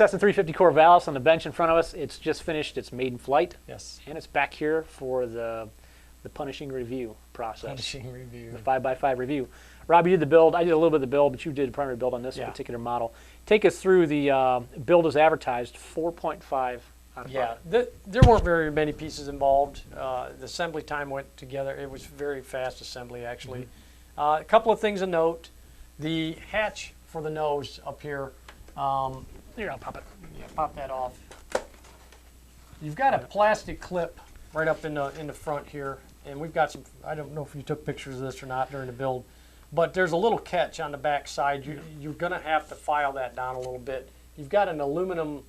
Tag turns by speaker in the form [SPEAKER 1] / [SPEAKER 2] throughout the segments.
[SPEAKER 1] Cessna 350 Corvalis on the bench in front of us. It's just finished its maiden flight.
[SPEAKER 2] Yes.
[SPEAKER 1] And it's back here for the punishing review process.
[SPEAKER 2] Punishing review.
[SPEAKER 1] The 5x5 review. Rob, you did the build. I did a little bit of the build, but you did the primary build on this particular model. Take us through the build as advertised, 4.5 out of 5.
[SPEAKER 2] Yeah, there weren't very many pieces involved. The assembly time went together. It was very fast assembly, actually. A couple of things to note. The hatch for the nose up here.
[SPEAKER 1] Here, I'll pop it.
[SPEAKER 2] Yeah, pop that off. You've got a plastic clip right up in the front here, and we've got some. I don't know if you took pictures of this or not during the build, but there's a little catch on the back side. You're going to have to file that down a little bit. You've got an aluminum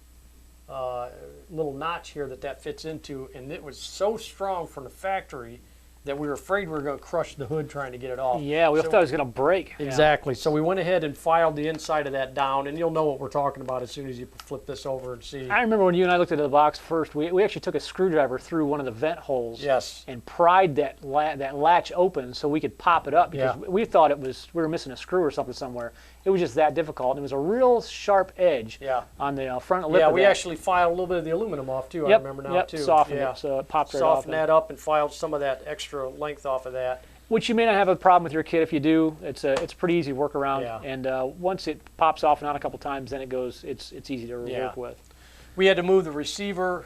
[SPEAKER 2] little notch here that fits into, and it was so strong from the factory that we were afraid we were going to crush the hood trying to get it off.
[SPEAKER 1] Yeah, we thought it was going to break.
[SPEAKER 2] Exactly. So we went ahead and filed the inside of that down, and you'll know what we're talking about as soon as you flip this over and see.
[SPEAKER 1] I remember when you and I looked at the box first, we actually took a screwdriver through one of the vent holes.
[SPEAKER 2] Yes.
[SPEAKER 1] And pried that latch open so we could pop it up, because we thought we were missing a screw or something somewhere. It was just that difficult. And it was a real sharp edge on the front lip.
[SPEAKER 2] Yeah, we actually filed a little bit of the aluminum off too. I remember now too.
[SPEAKER 1] Softened it, so it popped right off.
[SPEAKER 2] Softened that up and filed some of that extra length off of that.
[SPEAKER 1] Which you may not have a problem with your kit. If you do, it's a pretty easy workaround. Yeah. And once it pops off and on a couple times, then it goes. It's easy to work with.
[SPEAKER 2] We had to move the receiver.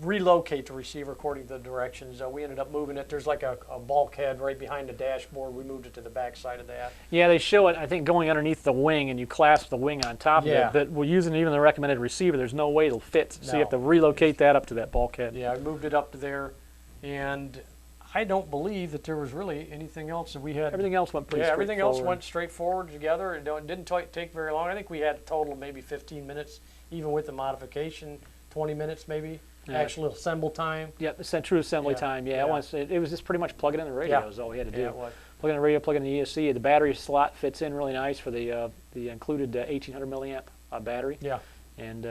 [SPEAKER 2] Relocate the receiver according to the directions. We ended up moving it. There's like a bulkhead right behind the dashboard. We moved it to the back side of that.
[SPEAKER 1] Yeah, they show it, I think, going underneath the wing, and you clasp the wing on top of it. But we're using even the recommended receiver. There's no way it'll fit, so you have to relocate that up to that bulkhead.
[SPEAKER 2] Yeah, I moved it up to there, and I don't believe that there was really anything else that we had.
[SPEAKER 1] Everything else went pretty straightforward.
[SPEAKER 2] Everything else went straightforward together. It didn't take very long. I think we had a total of maybe 15 minutes, even with the modification, 20 minutes maybe. Actual assemble time.
[SPEAKER 1] Yep, it's true assembly time. Yeah, it was just pretty much plugging in the radio is all we had to do.
[SPEAKER 2] It was.
[SPEAKER 1] Plug in the radio, plug in the ESC. The battery slot fits in really nice for the included 1800 milliamp battery.
[SPEAKER 2] Yeah.
[SPEAKER 1] And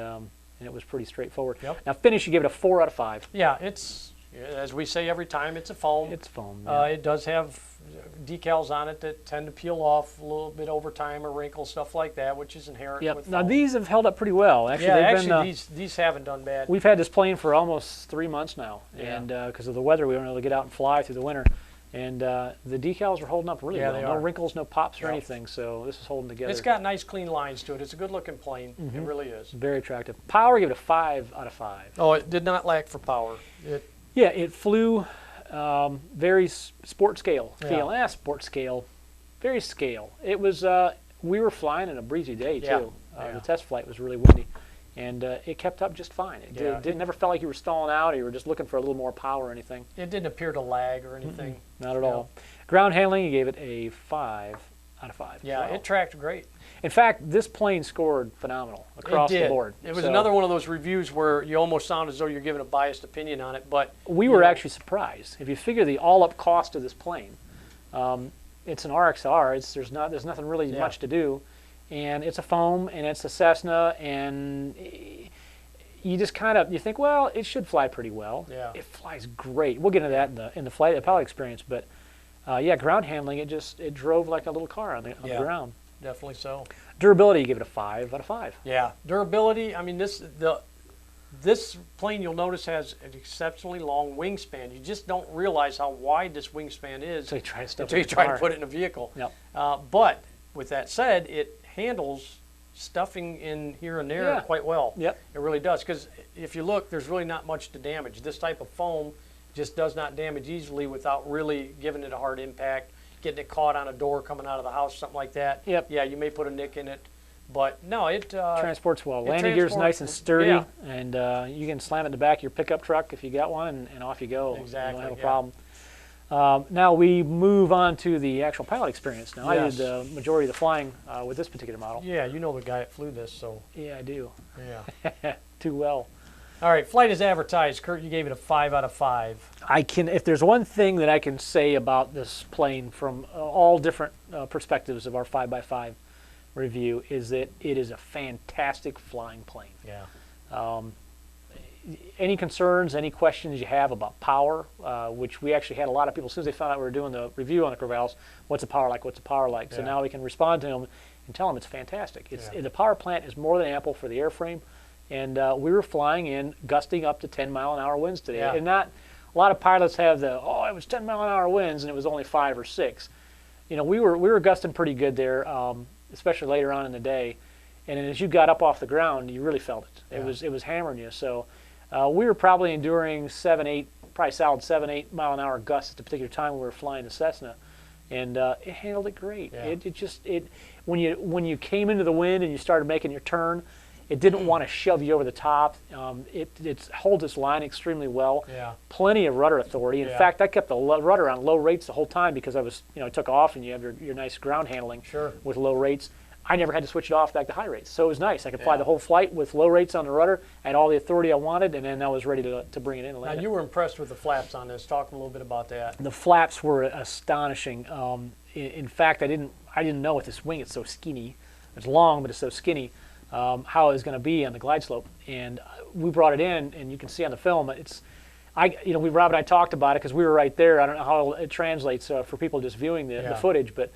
[SPEAKER 1] it was pretty straightforward.
[SPEAKER 2] Yep.
[SPEAKER 1] Now finish, you give it a 4 out of 5.
[SPEAKER 2] Yeah, it's, as we say every time, it's a foam.
[SPEAKER 1] It's foam. Yeah.
[SPEAKER 2] It does have decals on it that tend to peel off a little bit over time or wrinkle, stuff like that, which is inherent with foam.
[SPEAKER 1] Now these have held up pretty well. Actually,
[SPEAKER 2] these haven't done bad.
[SPEAKER 1] We've had this plane for almost 3 months now, and because of the weather, we weren't able to get out and fly through the winter. And the decals are holding up really well. No wrinkles, no pops or anything, so this is holding together.
[SPEAKER 2] It's got nice clean lines to it. It's a good looking plane. It really is.
[SPEAKER 1] Very attractive. Power, give it a 5 out of 5.
[SPEAKER 2] Oh, it did not lack for power.
[SPEAKER 1] It flew very sport scale feel. Sport scale, very scale. It was, we were flying in a breezy day too. The test flight was really windy, and it kept up just fine. It never felt like you were stalling out or you were just looking for a little more power or anything.
[SPEAKER 2] It didn't appear to lag or anything.
[SPEAKER 1] Not at all. Ground handling, you gave it a 5 out of 5.
[SPEAKER 2] Yeah, it tracked great.
[SPEAKER 1] In fact, this plane scored phenomenal across the board.
[SPEAKER 2] It was another one of those reviews where you almost sound as though you're giving a biased opinion on it, but
[SPEAKER 1] we were actually surprised. If you figure the all-up cost of this plane, it's an RXR. There's nothing really much to do, and it's a foam, and it's a Cessna, and you just you think, well, it should fly pretty well.
[SPEAKER 2] Yeah.
[SPEAKER 1] It flies great. We'll get into that in the pilot experience, but ground handling, it drove like a little car on the ground.
[SPEAKER 2] Definitely so.
[SPEAKER 1] Durability, you give it a 5 out of 5.
[SPEAKER 2] Yeah, durability. I mean, this plane, you'll notice, has an exceptionally long wingspan. You just don't realize how wide this wingspan is
[SPEAKER 1] until
[SPEAKER 2] you try to put it in a vehicle.
[SPEAKER 1] Yep.
[SPEAKER 2] But with that said, it handles stuffing in here and there quite well.
[SPEAKER 1] Yep.
[SPEAKER 2] It really does, because if you look, there's really not much to damage. This type of foam just does not damage easily without really giving it a hard impact. Getting it caught on a door coming out of the house, something like that.
[SPEAKER 1] Yep.
[SPEAKER 2] Yeah, you may put a nick in it, but no, it
[SPEAKER 1] transports well. Landing gear is nice and sturdy, and you can slam it in the back of your pickup truck if you got one, and off you go.
[SPEAKER 2] Exactly.
[SPEAKER 1] You don't have a problem. Now we move on to the actual pilot experience. Now I did the majority of the flying with this particular model.
[SPEAKER 2] Yeah, you know the guy that flew this, so.
[SPEAKER 1] Yeah, I do.
[SPEAKER 2] Yeah.
[SPEAKER 1] Too well.
[SPEAKER 2] All right, flight as advertised. Kurt, you gave it a 5 out of 5.
[SPEAKER 1] If there's one thing that I can say about this plane from all different perspectives of our 5x5 review, is that it is a fantastic flying plane.
[SPEAKER 2] Yeah.
[SPEAKER 1] Any concerns, any questions you have about power, which we actually had a lot of people, as soon as they found out we were doing the review on the Corvalis, what's the power like, what's the power like? So now we can respond to them and tell them it's fantastic. The power plant is more than ample for the airframe, and we were flying in gusting up to 10-mile-an-hour winds today.
[SPEAKER 2] Yeah.
[SPEAKER 1] And not a lot of pilots have it was 10-mile-an-hour winds and it was only 5 or 6. You know, we were gusting pretty good there, especially later on in the day. And then as you got up off the ground, you really felt it. It was hammering you. So we were probably enduring 7-8, probably solid 7-8 mile-an-hour gusts at the particular time we were flying the Cessna, and it handled it great.
[SPEAKER 2] Yeah.
[SPEAKER 1] When you came into the wind and you started making your turn, it didn't want to shove you over the top. It holds its line extremely well.
[SPEAKER 2] Yeah.
[SPEAKER 1] Plenty of rudder authority. In fact, I kept the rudder on low rates the whole time because I took off and you have your nice ground handling with low rates. I never had to switch it off back to high rates. So it was nice. I could fly the whole flight with low rates on the rudder. I had all the authority I wanted, and then I was ready to bring it in and land.
[SPEAKER 2] Now, you were impressed with the flaps on this. Talk a little bit about that.
[SPEAKER 1] The flaps were astonishing. In fact, I didn't know with this wing it's so skinny. It's long, but it's so skinny. How it was going to be on the glide slope. And we brought it in, and you can see on the film, Rob and I talked about it because we were right there. I don't know how it translates for people just viewing the footage, but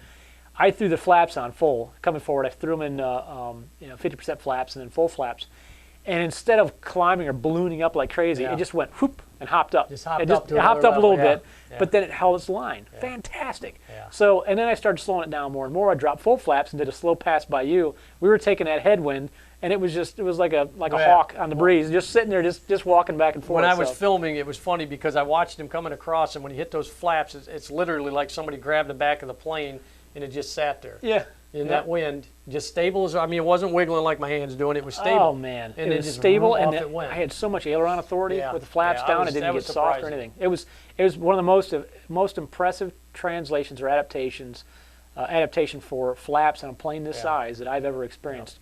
[SPEAKER 1] I threw the flaps on full. Coming forward, I threw them in 50% flaps and then full flaps. And instead of climbing or ballooning up like crazy, it just went whoop and hopped up.
[SPEAKER 2] Just hopped
[SPEAKER 1] up a little bit, but then it held its line. Yeah. Fantastic. Yeah. So, and then I started slowing it down more and more. I dropped full flaps and did a slow pass by you. We were taking that headwind, and it was like a hawk on the breeze, just sitting there, just walking back and forth.
[SPEAKER 2] When I was filming, it was funny because I watched him coming across, and when he hit those flaps, it's literally like somebody grabbed the back of the plane and it just sat there.
[SPEAKER 1] Yeah.
[SPEAKER 2] In that wind, just stable as, it wasn't wiggling like my hand's doing. It was stable.
[SPEAKER 1] Oh man,
[SPEAKER 2] and
[SPEAKER 1] it was stable, and I
[SPEAKER 2] it
[SPEAKER 1] had so much aileron authority with the flaps down. It didn't get soft or anything. It was one of the most impressive translations or adaptation for flaps on a plane this size that I've ever experienced.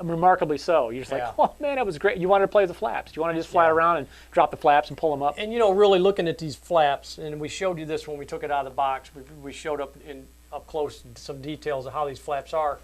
[SPEAKER 1] Remarkably so. You're just like, oh man, that was great. You wanted to play with the flaps. You want to just fly around and drop the flaps and pull them up.
[SPEAKER 2] And really looking at these flaps, and we showed you this when we took it out of the box. We showed up close some details of how these flaps are.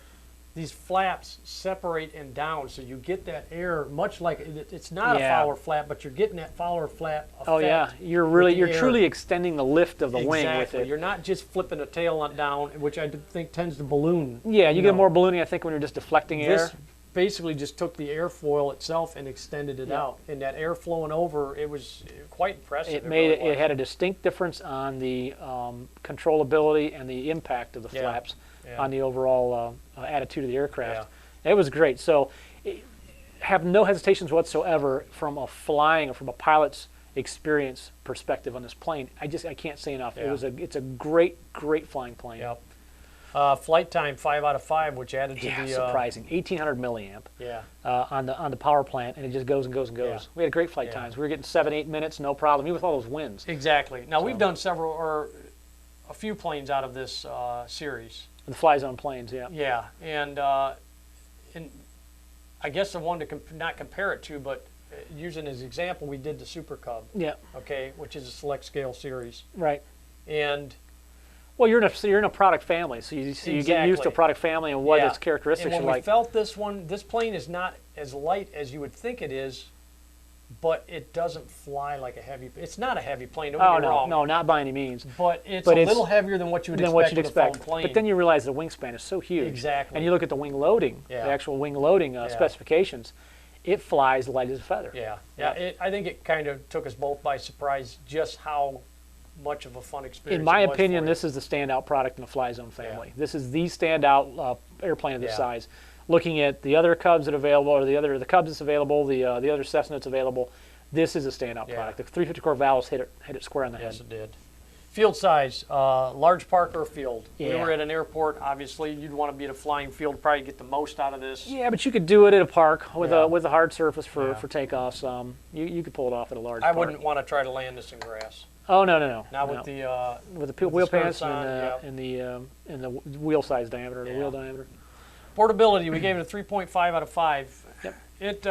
[SPEAKER 2] These flaps separate and down, so you get that air much like it's not a Fowler flap, but you're getting that Fowler flap effect.
[SPEAKER 1] Oh yeah, you're truly extending the lift of the wing with it.
[SPEAKER 2] You're not just flipping a tail down, which I think tends to balloon.
[SPEAKER 1] Yeah, you get more ballooning, I think, when you're just deflecting air.
[SPEAKER 2] This basically just took the airfoil itself and extended it out, and that air flowing over, it was quite impressive.
[SPEAKER 1] It had a distinct difference on the controllability and the impact of the flaps on the overall attitude of the aircraft. It was great. So have no hesitations whatsoever from a flying or from a pilot's experience perspective on this plane. I can't say enough. It's a great flying plane.
[SPEAKER 2] Yep. Flight time 5 out of 5, which added to the
[SPEAKER 1] surprising 1800 milliamp.
[SPEAKER 2] Yeah.
[SPEAKER 1] On the power plant, and it just goes and goes and goes. Yeah. We had great flight times. We were getting 7-8 minutes, no problem, even with all those winds.
[SPEAKER 2] Exactly. Now we've done a few planes out of this series.
[SPEAKER 1] The Flyzone planes, yeah.
[SPEAKER 2] Yeah, and I guess I wanted to not compare it to, but using as example, we did the Super Cub.
[SPEAKER 1] Yeah.
[SPEAKER 2] Okay, which is a select scale series.
[SPEAKER 1] Right.
[SPEAKER 2] And
[SPEAKER 1] well, you're in a product family, so you get used to a product family and what its characteristics are like.
[SPEAKER 2] And when we felt this plane is not as light as you would think it is, but it doesn't fly like a heavy. It's not a heavy plane. Don't get me wrong.
[SPEAKER 1] No, not by any means.
[SPEAKER 2] But it's a little heavier than what you would expect with a foam plane.
[SPEAKER 1] But then you realize the wingspan is so huge.
[SPEAKER 2] Exactly.
[SPEAKER 1] And you look at the wing loading, the actual wing loading specifications. It flies light as a feather.
[SPEAKER 2] Yeah. I think it kind of took us both by surprise just how much of a fun experience.
[SPEAKER 1] In my opinion, this is the standout product in the Flyzone family. This is the standout airplane of this size. Looking at the other Cubs that are available, or the Cubs that's available, the other Cessna that's available, this is a standout product. The 350 Corvalis hit it square on the head.
[SPEAKER 2] Yes, it did. Field size, large park or field. We were at an airport. Obviously, you'd want to be at a flying field, probably get the most out of this. Yeah,
[SPEAKER 1] but you could do it at a park with a hard surface for takeoffs. You could pull it off at a large park.
[SPEAKER 2] I wouldn't want to try to land this in grass.
[SPEAKER 1] Oh no!
[SPEAKER 2] Not
[SPEAKER 1] with the wheel pants and the wheel size diameter, the wheel diameter.
[SPEAKER 2] Portability, we gave it a 3.5 out of 5.
[SPEAKER 1] Yep.
[SPEAKER 2] It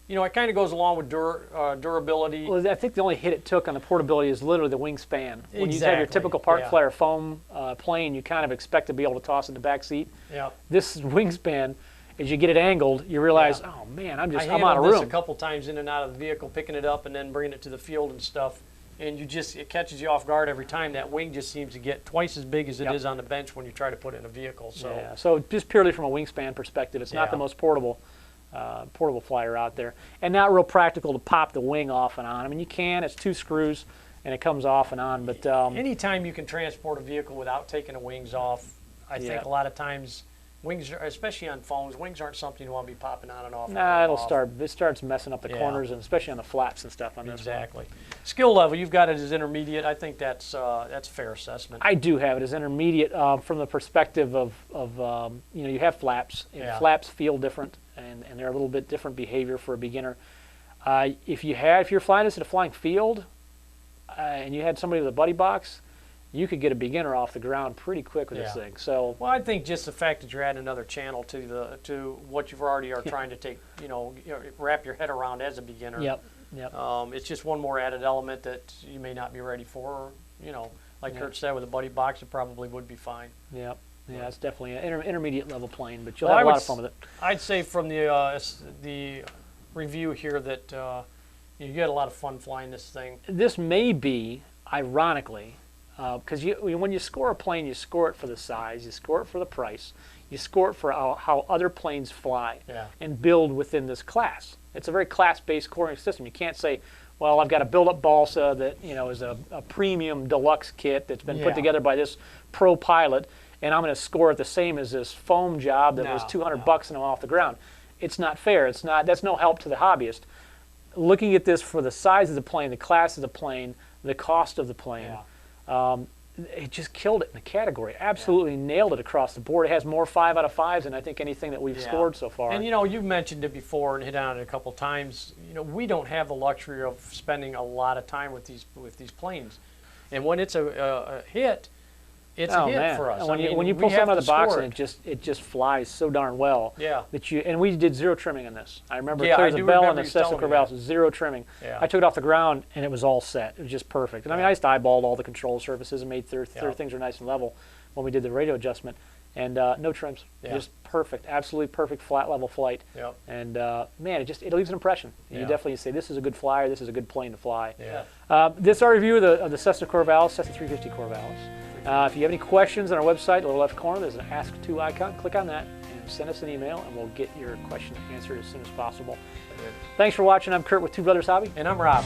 [SPEAKER 2] it kind of goes along with durability.
[SPEAKER 1] Well, I think the only hit it took on the portability is literally the wingspan. When you have your typical park flyer foam plane, you kind of expect to be able to toss in the back seat.
[SPEAKER 2] Yeah.
[SPEAKER 1] This wingspan, as you get it angled, you realize, oh man, I'm out of room.
[SPEAKER 2] I handled this a couple times in and out of the vehicle, picking it up and then bringing it to the field and stuff. and it catches you off guard every time. That wing just seems to get twice as big as it is on the bench when you try to put it in a vehicle. So,
[SPEAKER 1] yeah. So just purely from a wingspan perspective, it's not the most portable flyer out there, and not real practical to pop the wing off and on. I mean, you can. It's 2 screws, and it comes off and on. But
[SPEAKER 2] anytime you can transport a vehicle without taking the wings off, I think a lot of times wings, especially on phones, wings aren't something you want to be popping on and off.
[SPEAKER 1] Nah, it starts messing up the corners, and especially on the flaps and stuff on this.
[SPEAKER 2] Exactly. Skill level, you've got it as intermediate. I think that's a fair assessment.
[SPEAKER 1] I do have it as intermediate from the perspective of you have flaps. Flaps feel different, and they're a little bit different behavior for a beginner. If you're flying this at a flying field, and you had somebody with a buddy box, you could get a beginner off the ground pretty quick with this thing. So,
[SPEAKER 2] well, I think just the fact that you're adding another channel to what you've already are trying to take, wrap your head around as a beginner.
[SPEAKER 1] Yep.
[SPEAKER 2] It's just one more added element that you may not be ready for. Like Kurt said, with a buddy box, it probably would be fine.
[SPEAKER 1] Yep. Yeah, it's definitely an intermediate level plane, but you'll have a lot of fun with it.
[SPEAKER 2] I'd say from the review here that you get a lot of fun flying this thing.
[SPEAKER 1] This may be, ironically, because when you score a plane, you score it for the size, you score it for the price, you score it for how other planes fly and build within this class. It's a very class-based scoring system. You can't say, well, I've got a build-up balsa that is a premium deluxe kit that's been put together by this pro pilot, and I'm going to score it the same as this foam job that was $200 and I'm off the ground. It's not fair. That's no help to the hobbyist. Looking at this for the size of the plane, the class of the plane, the cost of the plane, it just killed it in the category. Absolutely nailed it across the board. It has more 5 out of 5s than I think anything that we've scored so far.
[SPEAKER 2] And you've mentioned it before and hit on it a couple times. We don't have the luxury of spending a lot of time with these planes, and when it's a hit, it's a hit for us.
[SPEAKER 1] When you pull something out of the box and it just flies so darn well. And we did 0 trimming on this. I remember clear as a bell on the Cessna Corvalis, 0 trimming. I took it off the ground and it was all set. It was just perfect. And I just eyeballed all the control surfaces and made sure things were nice and level when we did the radio adjustment. And no trims, just perfect, absolutely perfect flat level flight. And man, it leaves an impression. You definitely say this is a good flyer, this is a good plane to fly. This is our review of the Cessna Corvalis, Cessna 350 Corvalis. If you have any questions on our website, lower left corner, there's an Ask To icon. Click on that and send us an email, and we'll get your question answered as soon as possible. Thanks for watching. I'm Kurt with Two Brothers Hobby.
[SPEAKER 2] And I'm Rob.